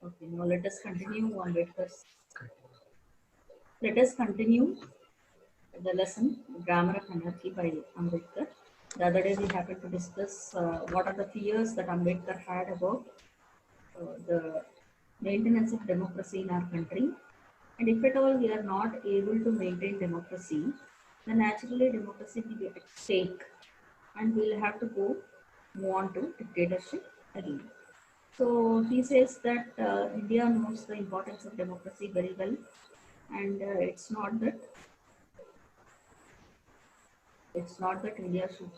Okay, now let us continue Ambedkar's. Let us continue the lesson Grammar of Anarchy by Ambedkar. The other day we happened to discuss what are the fears that Ambedkar had about the maintenance of democracy in our country. And if at all we are not able to maintain democracy, then naturally democracy will be at stake and we'll have to go move on to dictatorship again. So he says that India knows the importance of democracy very well, and it's not that India should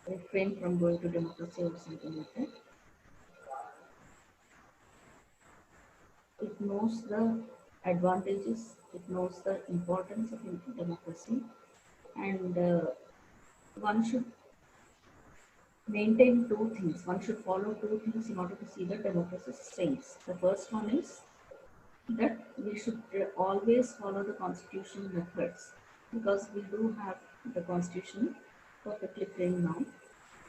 refrain from going to democracy or something like that. It knows the advantages, it knows the importance of democracy, and one should maintain two things. One should follow two things in order to see that democracy sustains. The first one is that we should always follow the constitutional methods because we do have the constitution perfectly framed now.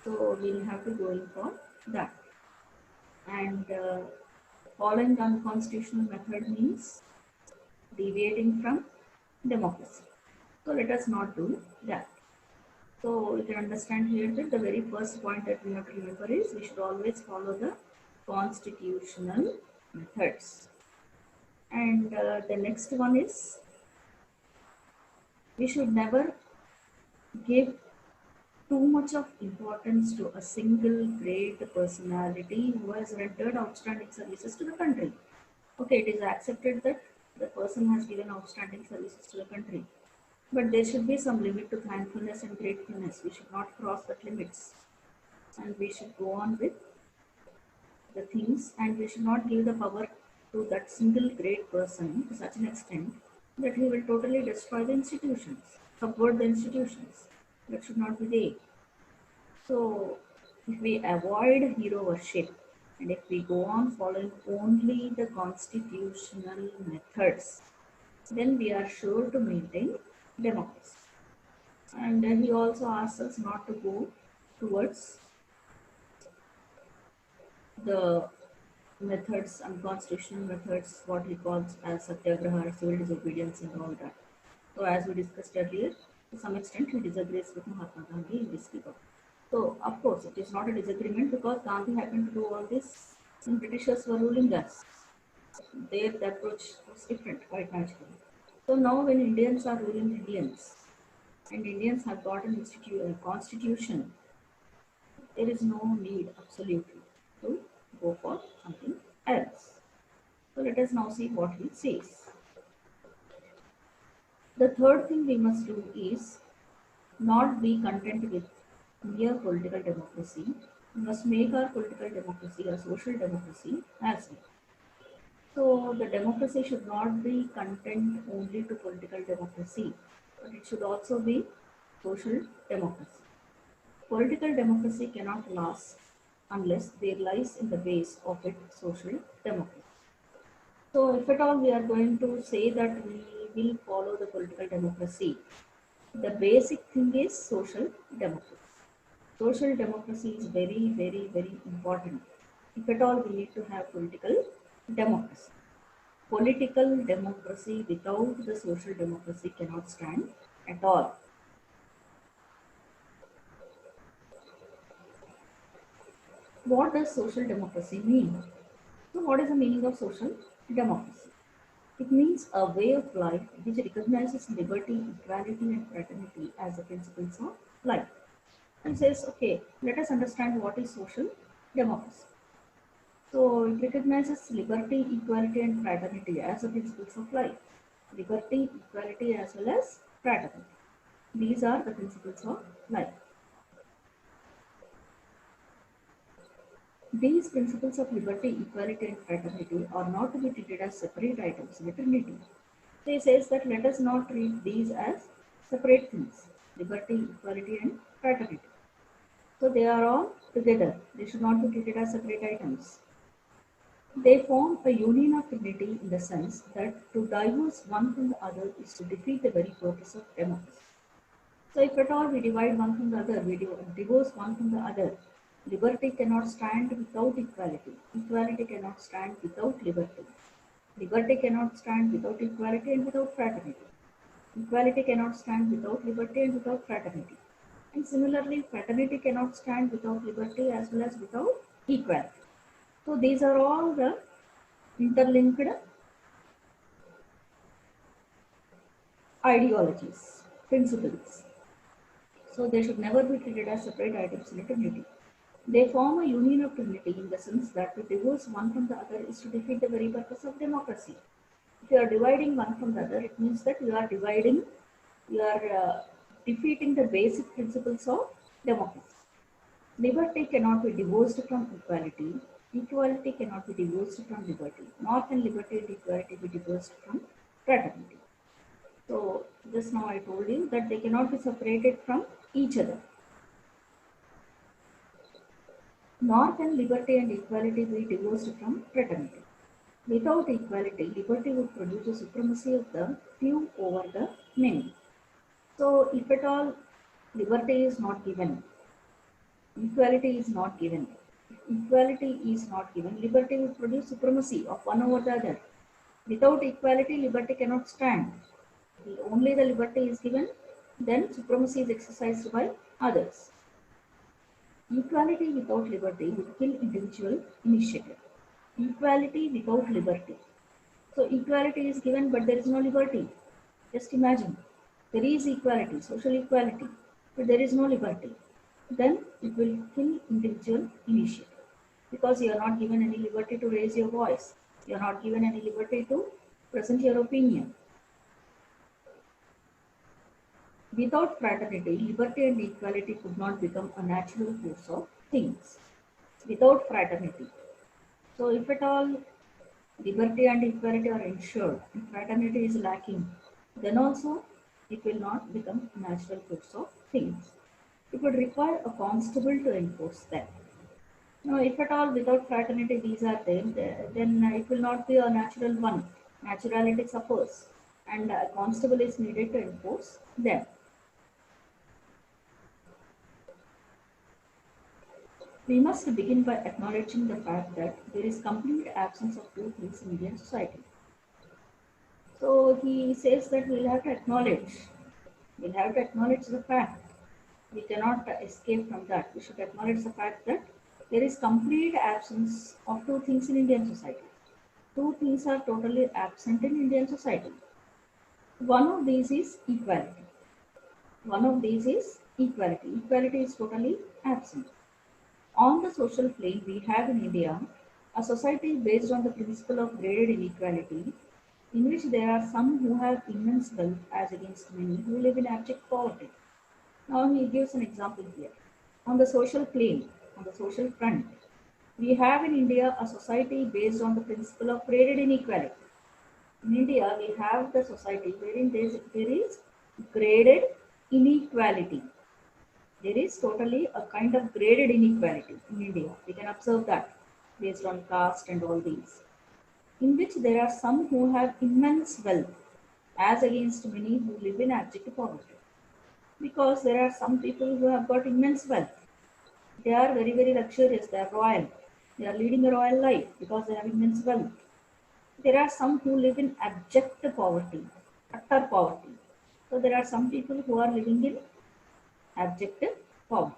So we'll have to go in for that. And following the unconstitutional method means deviating from democracy. So let us not do that. So you can understand here that the very first point that we have to remember is we should always follow the constitutional methods. And the next one is we should never give too much of importance to a single great personality who has rendered outstanding services to the country. Okay, it is accepted that the person has given outstanding services to the country, but there should be some limit to thankfulness and gratefulness. We should not cross the limits, and we should go on with the things, and we should not give the power to that single great person to such an extent that he will totally destroy the institutions, subvert the institutions. That should not be there. So, if we avoid hero worship and if we go on following only the constitutional methods, then we are sure to maintain democracy. And he also asks us not to go towards the methods, unconstitutional methods, what he calls as satyagraha, civil disobedience, and all that. So, as we discussed earlier, to some extent he disagrees with Mahatma Gandhi in this regard. So, of course, it is not a disagreement because Gandhi happened to do all this when Britishers were ruling us. Their approach was different, quite naturally. So, now when Indians are ruling Indians and Indians have got an constitution, there is no need absolutely to go for something else. So, let us now see what he says. The third thing we must do is not be content with mere political democracy. We must make our political democracy a social democracy as well. So the democracy should not be content only to political democracy, but it should also be social democracy. Political democracy cannot last unless there lies in the base of it social democracy. So if at all we are going to say that we will follow the political democracy, the basic thing is social democracy. Social democracy is very, very, very important. If at all we need to have political democracy. Political democracy without the social democracy cannot stand at all. What does social democracy mean? So, what is the meaning of social democracy? It means a way of life which recognizes liberty, equality, and fraternity as the principles of life. And says, okay, let us understand what is social democracy. So it recognizes liberty, equality, and fraternity as the principles of life. Liberty, equality, as well as fraternity. These are the principles of life. These principles of liberty, equality, and fraternity are not to be treated as separate items in Trinity. So he says that let us not treat these as separate things liberty, equality, and fraternity. So they are all together. They should not be treated as separate items. They form a union of unity in the sense that to divorce one from the other is to defeat the very purpose of democracy. So if at all we divide one from the other, we divorce one from the other, Liberty cannot stand without equality. Equality cannot stand without liberty. Liberty cannot stand without equality and without fraternity. Equality cannot stand without liberty and without fraternity. And similarly, fraternity cannot stand without liberty as well as without equality. So these are all the interlinked ideologies, principles. So they should never be treated as separate items in a trinity. They form a union of trinity in the sense that to divorce one from the other is to defeat the very purpose of democracy. If you are dividing one from the other, it means that you are defeating the basic principles of democracy. Liberty cannot be divorced from equality. Equality cannot be divorced from liberty. Nor can liberty and equality be divorced from fraternity. So just now I told you that they cannot be separated from each other. Nor can liberty and equality be divorced from fraternity. Without equality, liberty would produce a supremacy of the few over the many. So if at all liberty is not given, equality is not given. If equality is not given, liberty will produce supremacy of one over the other. Without equality, liberty cannot stand. If only the liberty is given, then supremacy is exercised by others. Equality without liberty will kill individual initiative. Equality without liberty. So equality is given, but there is no liberty. Just imagine, there is equality, social equality, but there is no liberty. Then it will kill individual initiative because you are not given any liberty to raise your voice. You are not given any liberty to present your opinion. Without fraternity, liberty and equality could not become a natural course of things. Without fraternity. So if at all liberty and equality are ensured and fraternity is lacking, then also it will not become a natural course of things. It would require a constable to enforce them. Now, if at all without fraternity these are there, then it will not be a natural one. Naturality suffers, and a constable is needed to enforce them. We must begin by acknowledging the fact that there is complete absence of two things in Indian society. So he says that we'll have to acknowledge the fact. We cannot escape from that. We should acknowledge the fact that there is complete absence of two things in Indian society. Two things are totally absent in Indian society. One of these is equality. One of these is equality. Equality is totally absent. On the social plane, we have in India a society based on the principle of graded inequality, in which there are some who have immense wealth as against many who live in abject poverty. Now he gives an example here. On the social plane, on the social front, we have in India a society based on the principle of graded inequality. In India, we have the society wherein there is graded inequality. There is totally a kind of graded inequality in India. We can observe that based on caste and all these, in which there are some who have immense wealth as against many who live in abject poverty. Because there are some people who have got immense wealth. They are very, very luxurious, they are royal. They are leading a royal life because they have immense wealth. There are some who live in abject poverty, utter poverty. So there are some people who are living in abject poverty.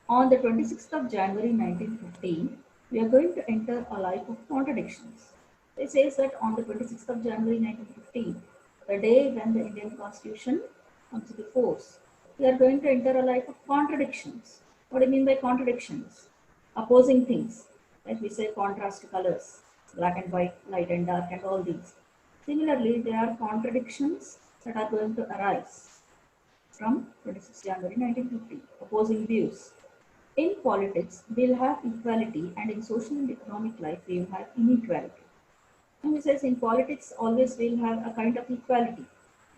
On the 26th of January 1915, we are going to enter a life of contradictions. It says that on the 26th of January 1915, the day when the Indian Constitution comes into force, we are going to enter a life of contradictions. What do you mean by contradictions? Opposing things, like we say contrast colors, black and white, light and dark, and all these. Similarly, there are contradictions that are going to arise from 26 January 1950, opposing views. In politics, we'll have equality, and in social and economic life, we'll have inequality. And he says in politics, always we'll have a kind of equality,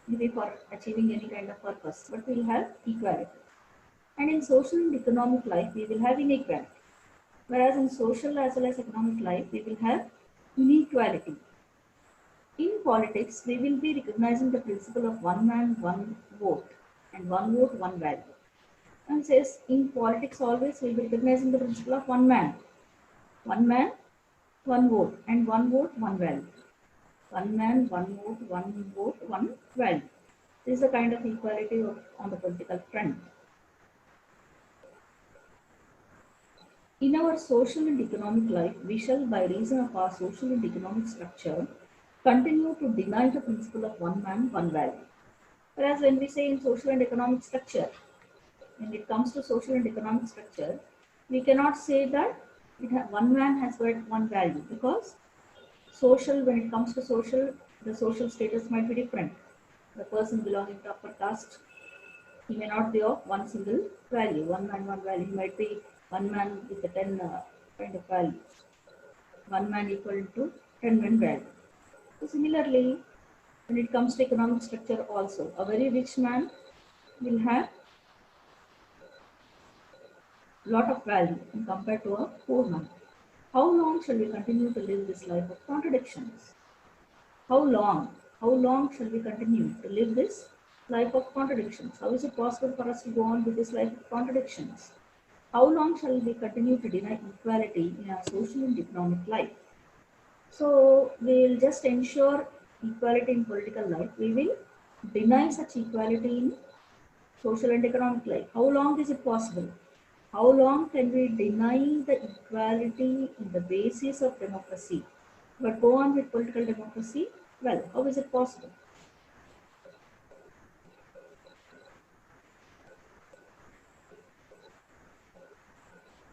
maybe for achieving any kind of purpose, but we'll have equality. And in social and economic life, we will have inequality. Whereas in social as well as economic life, we will have inequality. In politics, we will be recognizing the principle of one man, one vote, and one vote, one value. And says in politics always will be recognizing the principle of one man, one vote, and one vote, one value. One man, one vote, one value. This is a kind of equality on the political front. In our social and economic life, we shall, by reason of our social and economic structure, continue to deny the principle of one man, one value. Whereas when we say in social and economic structure, when it comes to social and economic structure, we cannot say that one man has got one value, because social, when it comes to social, the social status might be different. The person belonging to upper caste, he may not be of one single value, one man, one value. He might be one man with a 10 kind of value, one man equal to 10 men value. So similarly, when it comes to economic structure also, a very rich man will have lot of value in compared to a poor man. How long shall we continue to live this life of contradictions? How long? How long shall we continue to live this life of contradictions? How is it possible for us to go on with this life of contradictions? How long shall we continue to deny equality in our social and economic life? So we will just ensure equality in political life. We will deny such equality in social and economic life. How long is it possible? How long can we deny the equality in the basis of democracy, but go on with political democracy? Well, how is it possible?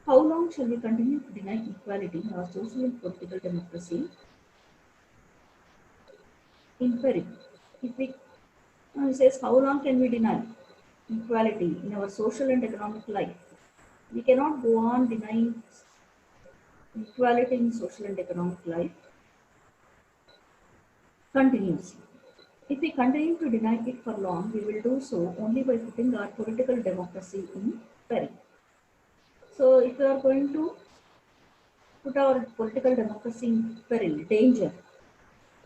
How long shall we continue to deny equality in our social and political democracy in Peru? If we says how long can we deny equality in our social and economic life? We cannot go on denying equality in social and economic life continuously. If we continue to deny it for long, we will do so only by putting our political democracy in peril. So, if we are going to put our political democracy in peril, danger.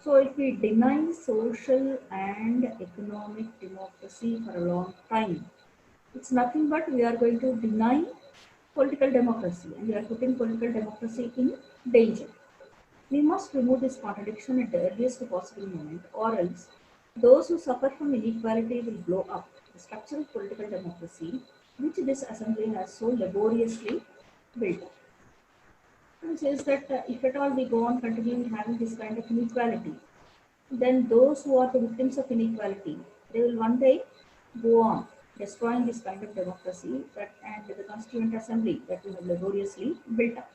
So, if we deny social and economic democracy for a long time, it's nothing but we are going to deny political democracy, and we are putting political democracy in danger. We must remove this contradiction at the earliest possible moment, or else those who suffer from inequality will blow up the structure of political democracy, which this assembly has so laboriously built. And says that if at all we go on continuing having this kind of inequality, then those who are the victims of inequality, they will one day go on destroying this kind of democracy that and the constituent assembly that we have laboriously built up.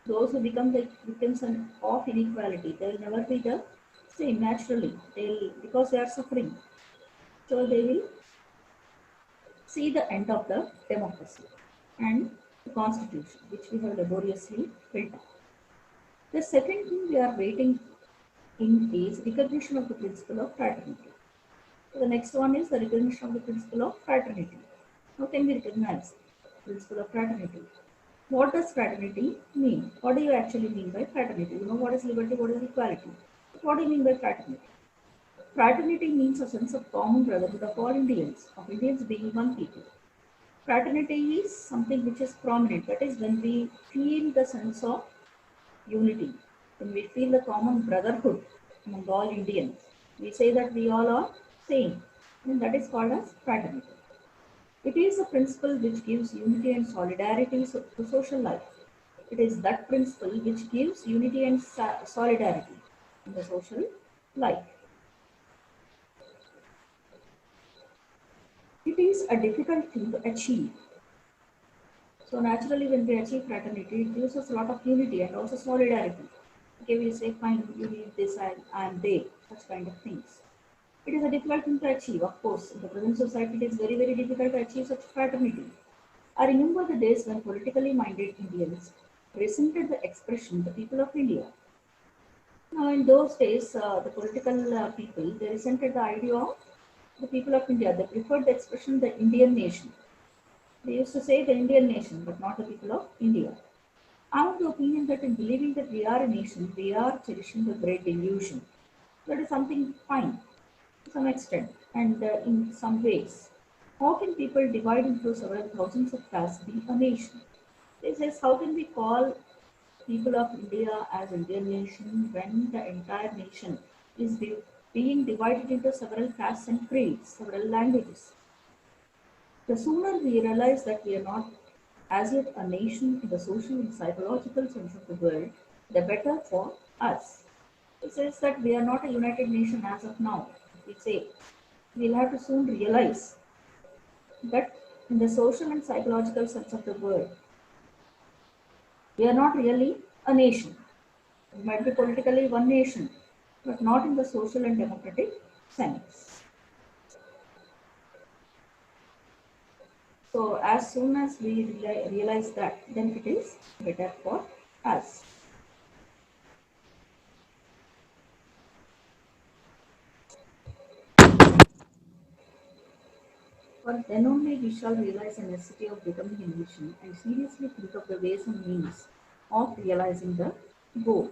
Those who become the victims of inequality, they will never be the same naturally. They'll because they are suffering. So they will see the end of the democracy and the constitution, which we have laboriously built up. The second thing we are waiting in is recognition of the principle of fraternity. So the next one is the recognition of the principle of fraternity. How can we recognize the principle of fraternity? What does fraternity mean? What do you actually mean by fraternity? You know what is liberty, what is equality. What do you mean by fraternity? Fraternity means a sense of common brotherhood of Indians being one people. Fraternity is something which is prominent. That is when we feel the sense of unity, when we feel the common brotherhood among all Indians. We say that we all are same, and that is called as fraternity. It is a principle which gives unity and solidarity to social life. It is that principle which gives unity and solidarity in the social life. It is a difficult thing to achieve. So naturally, when we achieve fraternity, it gives us a lot of unity and also solidarity. Okay, we say, fine, you need this, I am there, such kind of things. It is a difficult thing to achieve, of course. In the present society, it is very, very difficult to achieve such fraternity. I remember the days when politically minded Indians resented the expression the people of India. Now, in those days, the political people, they resented the idea of the people of India. They preferred the expression the Indian nation. They used to say the Indian nation, but not the people of India. I'm of the opinion that in believing that we are a nation, we are cherishing the great illusion. That is something fine to some extent and in some ways. How can people divide into several thousands of castes be a nation? It says, how can we call people of India as Indian nation when the entire nation is being divided into several castes and creeds, several languages? The sooner we realize that we are not as yet a nation in the social and psychological sense of the word, the better for us. It says that we are not a united nation as of now. We say we'll have to soon realize that in the social and psychological sense of the word, we are not really a nation. We might be politically one nation, but not in the social and democratic sense. So as soon as we realize that, then it is better for us. For then only we shall realize the necessity of becoming a nation and seriously think of the ways and means of realizing the goal.